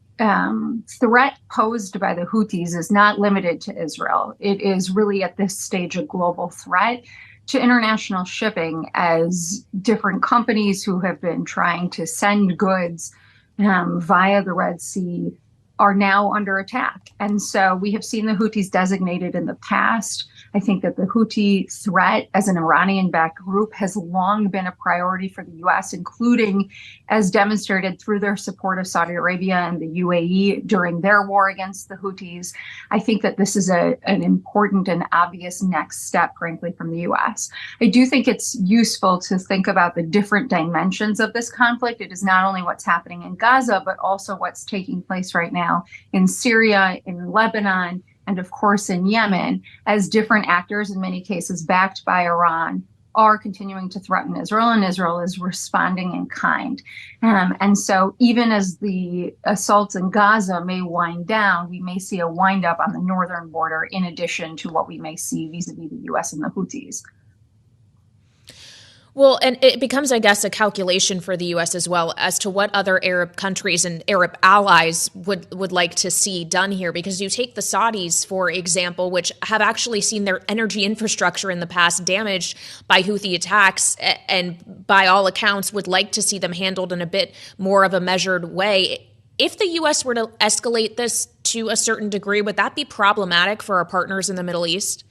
threat posed by the Houthis is not limited to Israel. It is really at this stage a global threat to international shipping, as different companies who have been trying to send goods via the Red Sea are now under attack. And so we have seen the Houthis designated in the past. I think that the Houthi threat as an Iranian-backed group has long been a priority for the U.S., including as demonstrated through their support of Saudi Arabia and the UAE during their war against the Houthis. I think that this is an important and obvious next step, frankly, from the U.S. I do think it's useful to think about the different dimensions of this conflict. It is not only what's happening in Gaza, but also what's taking place right now in Syria, in Lebanon, and of course in Yemen, as different actors, in many cases backed by Iran, are continuing to threaten Israel, and Israel is responding in kind. And so even as the assaults in Gaza may wind down, we may see a wind up on the northern border in addition to what we may see vis-a-vis the U.S. and the Houthis. Well, and it becomes, I guess, a calculation for the U.S. as well as to what other Arab countries and Arab allies would like to see done here. Because you take the Saudis, for example, which have actually seen their energy infrastructure in the past damaged by Houthi attacks, and by all accounts would like to see them handled in a bit more of a measured way. If the U.S. were to escalate this to a certain degree, would that be problematic for our partners in the Middle East?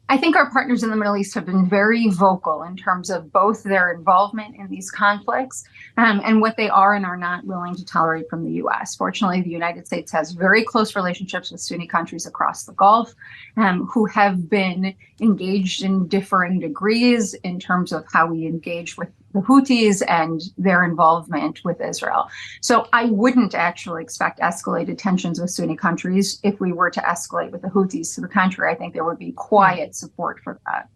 I think our partners in the Middle East have been very vocal in terms of both their involvement in these conflicts and what they are and are not willing to tolerate from the U.S. Fortunately, the United States has very close relationships with Sunni countries across the Gulf who have been engaged in differing degrees in terms of how we engage with the Houthis and their involvement with Israel. So I wouldn't actually expect escalated tensions with Sunni countries if we were to escalate with the Houthis. To the contrary, I think there would be quiet support for that.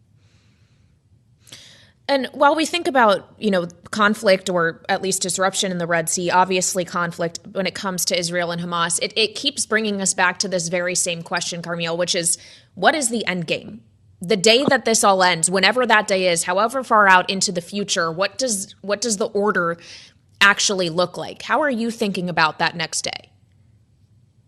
And while we think about, conflict or at least disruption in the Red Sea, obviously conflict when it comes to Israel and Hamas, it keeps bringing us back to this very same question, Carmiel, which is, what is the end game? The day that this all ends, whenever that day is, however far out into the future, what does the order actually look like? How are you thinking about that next day?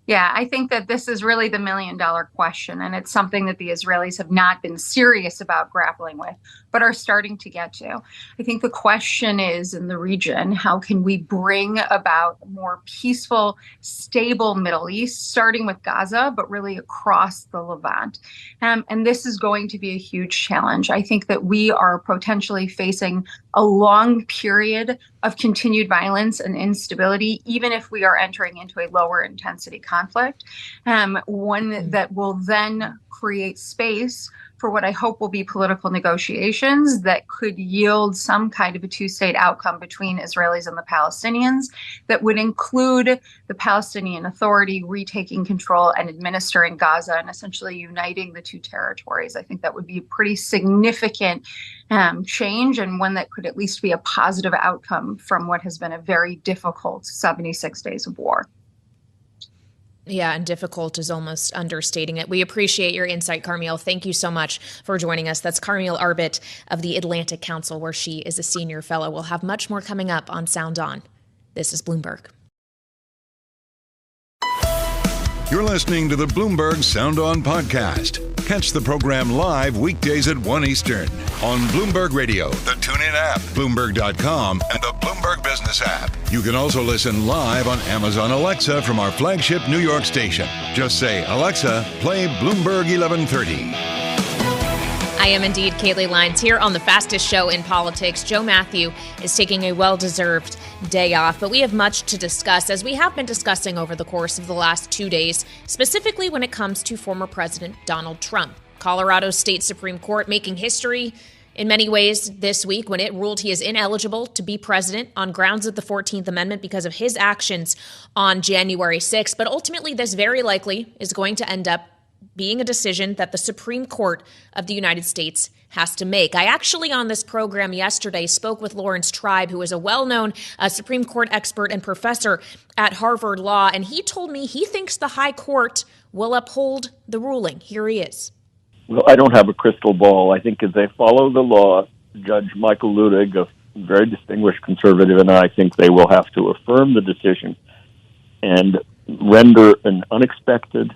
Yeah, I think that this is really the million-dollar question, and it's something that the Israelis have not been serious about grappling with, but are starting to get to. I think the question is, in the region, how can we bring about a more peaceful, stable Middle East, starting with Gaza, but really across the Levant? And this is going to be a huge challenge. I think that we are potentially facing a long period of continued violence and instability, even if we are entering into a lower intensity conflict, one that will then create space for what I hope will be political negotiations that could yield some kind of a two-state outcome between Israelis and the Palestinians that would include the Palestinian Authority retaking control and administering Gaza and essentially uniting the two territories. I think that would be a pretty significant change, and one that could at least be a positive outcome from what has been a very difficult 76 days of war. Yeah, and difficult is almost understating it. We appreciate your insight, Carmiel. Thank you so much for joining us. That's Carmiel Arbit of the Atlantic Council, where she is a senior fellow. We'll have much more coming up on Sound On. This is Bloomberg. You're listening to the Bloomberg Sound On podcast. Catch the program live weekdays at 1 Eastern on Bloomberg Radio, the TuneIn app, Bloomberg.com, and the Bloomberg Business app. You can also listen live on Amazon Alexa from our flagship New York station. Just say, Alexa, play Bloomberg 1130. I am indeed Kailey Leinz here on the fastest show in politics. Joe Mathieu is taking a well-deserved day off, but we have much to discuss, as we have been discussing over the course of the last 2 days, specifically when it comes to former President Donald Trump. Colorado State Supreme Court making history in many ways this week when it ruled he is ineligible to be president on grounds of the 14th Amendment because of his actions on January 6th. But ultimately, this very likely is going to end up being a decision that the Supreme Court of the United States has to make. I actually, on this program yesterday, spoke with Lawrence Tribe, who is a well-known Supreme Court expert and professor at Harvard Law, and he told me he thinks the High Court will uphold the ruling. Here he is. Well, I don't have a crystal ball. I think if they follow the law, Judge Michael Ludig, a very distinguished conservative, and I think they will have to affirm the decision and render an unexpected,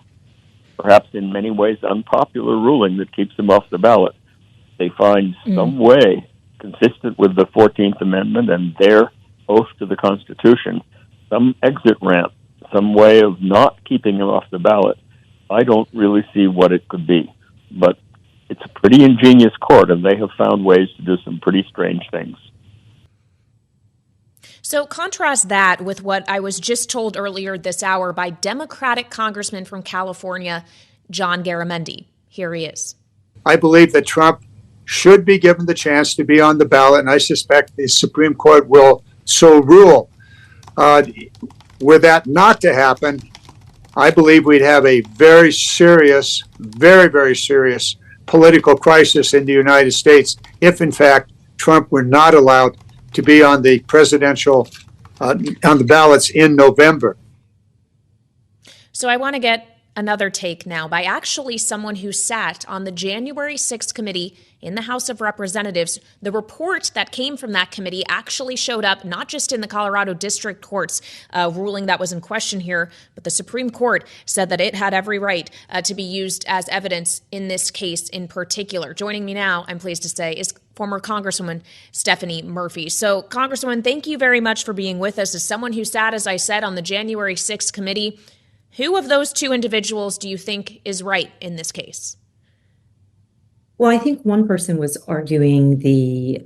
perhaps in many ways unpopular ruling that keeps them off the ballot. They find some way, consistent with the 14th Amendment and their oath to the Constitution, some exit ramp, some way of not keeping them off the ballot. I don't really see what it could be, but it's a pretty ingenious court, and they have found ways to do some pretty strange things. So contrast that with what I was just told earlier this hour by Democratic Congressman from California, John Garamendi. Here he is. I believe that Trump should be given the chance to be on the ballot, and I suspect the Supreme Court will so rule. Were that not to happen, I believe we'd have a very serious, very, very serious political crisis in the United States if, in fact, Trump were not allowed to be on the presidential, on the ballots in November. So I want to get another take now by actually someone who sat on the January 6th committee in the House of Representatives. The report that came from that committee actually showed up not just in the Colorado District Court's ruling that was in question here, but the Supreme Court said that it had every right to be used as evidence in this case in particular. Joining me now, I'm pleased to say, is former Congresswoman Stephanie Murphy. So, Congresswoman, thank you very much for being with us. As someone who sat, as I said, on the January 6th committee, who of those two individuals do you think is right in this case? Well, I think one person was arguing the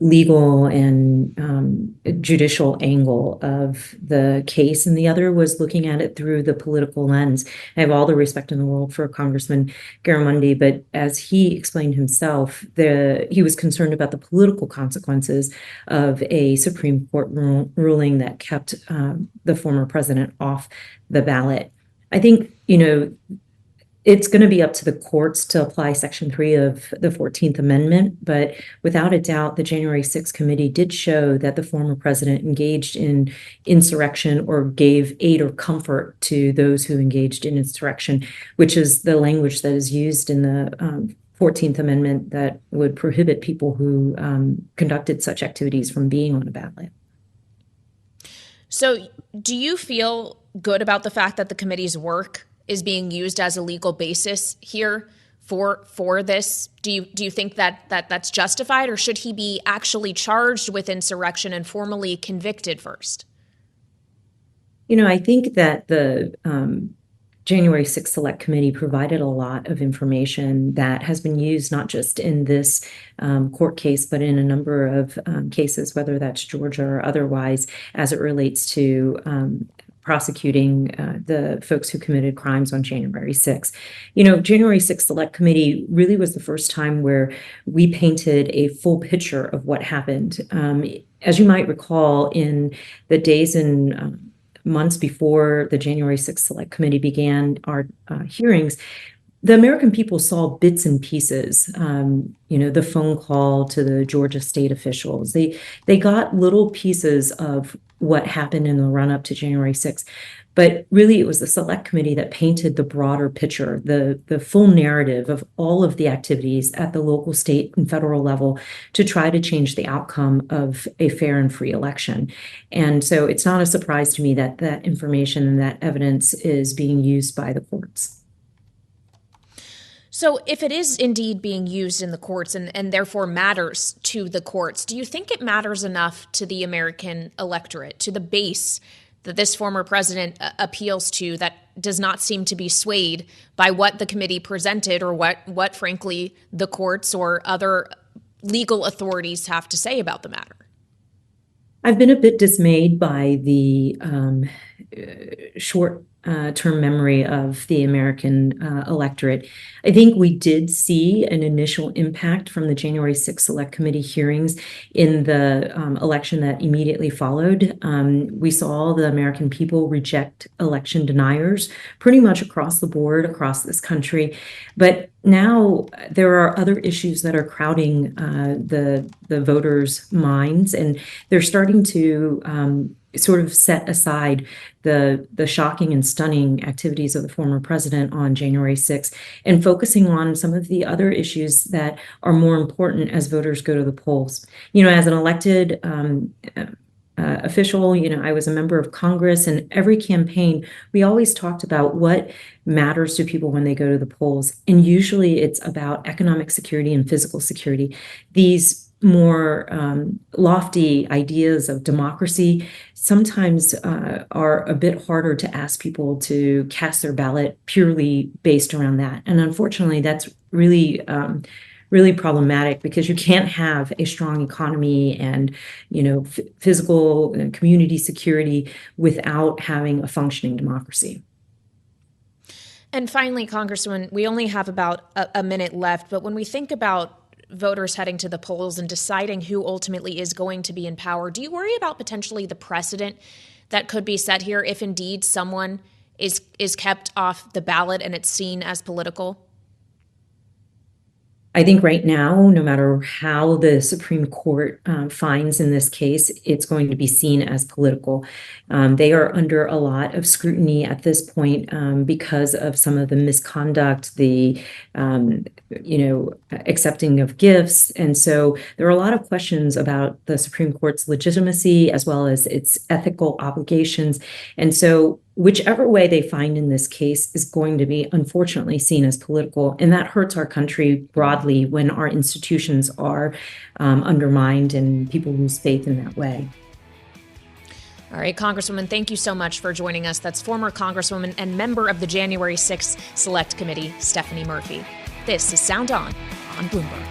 legal and judicial angle of the case, and the other was looking at it through the political lens. I have all the respect in the world for Congressman Garamendi, but as he explained himself, he was concerned about the political consequences of a Supreme Court ruling that kept the former president off the ballot. I think, it's going to be up to the courts to apply Section 3 of the 14th Amendment, but without a doubt, the January 6th committee did show that the former president engaged in insurrection or gave aid or comfort to those who engaged in insurrection, which is the language that is used in the 14th Amendment that would prohibit people who conducted such activities from being on a ballot. So do you feel good about the fact that the committee's work is being used as a legal basis here for this? Do you think that's justified, or should he be actually charged with insurrection and formally convicted first? I think that the January 6th Select Committee provided a lot of information that has been used not just in this court case, but in a number of cases, whether that's Georgia or otherwise, as it relates to prosecuting the folks who committed crimes on January 6th. January 6th Select Committee really was the first time where we painted a full picture of what happened. As you might recall, in the days and months before the January 6th Select Committee began our hearings, the American people saw bits and pieces, the phone call to the Georgia state officials. They got little pieces of what happened in the run-up to January 6th. But really, it was the Select Committee that painted the broader picture, the full narrative of all of the activities at the local, state, and federal level to try to change the outcome of a fair and free election. And so it's not a surprise to me that that information and that evidence is being used by the courts. So if it is indeed being used in the courts and therefore matters to the courts, do you think it matters enough to the American electorate, to the base that this former president appeals to, that does not seem to be swayed by what the committee presented or what frankly, the courts or other legal authorities have to say about the matter? I've been a bit dismayed by the short-term memory of the American electorate. I think we did see an initial impact from the January 6th Select Committee hearings in the election that immediately followed. We saw the American people reject election deniers pretty much across the board, across this country. But now there are other issues that are crowding the voters' minds, and they're starting to sort of set aside the shocking and stunning activities of the former president on January 6th and focusing on some of the other issues that are more important as voters go to the polls. You know, as an elected official, you know, I was a member of Congress, and every campaign, we always talked about what matters to people when they go to the polls. And usually it's about economic security and physical security. These more lofty ideas of democracy sometimes are a bit harder to ask people to cast their ballot purely based around that. And unfortunately, that's really problematic, because you can't have a strong economy and, you know, physical and community security without having a functioning democracy. And finally, Congresswoman, we only have about a minute left, but when we think about voters heading to the polls and deciding who ultimately is going to be in power, do you worry about potentially the precedent that could be set here if indeed someone is kept off the ballot and it's seen as political? I think right now, no matter how the Supreme Court finds in this case, it's going to be seen as political. They are under a lot of scrutiny at this point because of some of the misconduct, the accepting of gifts. And so there are a lot of questions about the Supreme Court's legitimacy as well as its ethical obligations. And so whichever way they find in this case is going to be, unfortunately, seen as political. And that hurts our country broadly when our institutions are undermined and people lose faith in that way. All right, Congresswoman, thank you so much for joining us. That's former Congresswoman and member of the January 6th Select Committee, Stephanie Murphy. This is Sound On Bloomberg.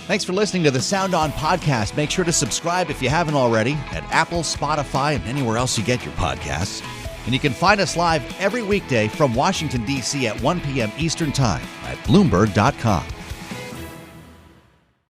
Thanks for listening to the Sound On podcast. Make sure to subscribe if you haven't already at Apple, Spotify, and anywhere else you get your podcasts. And you can find us live every weekday from Washington, D.C. at 1 p.m. Eastern Time at Bloomberg.com.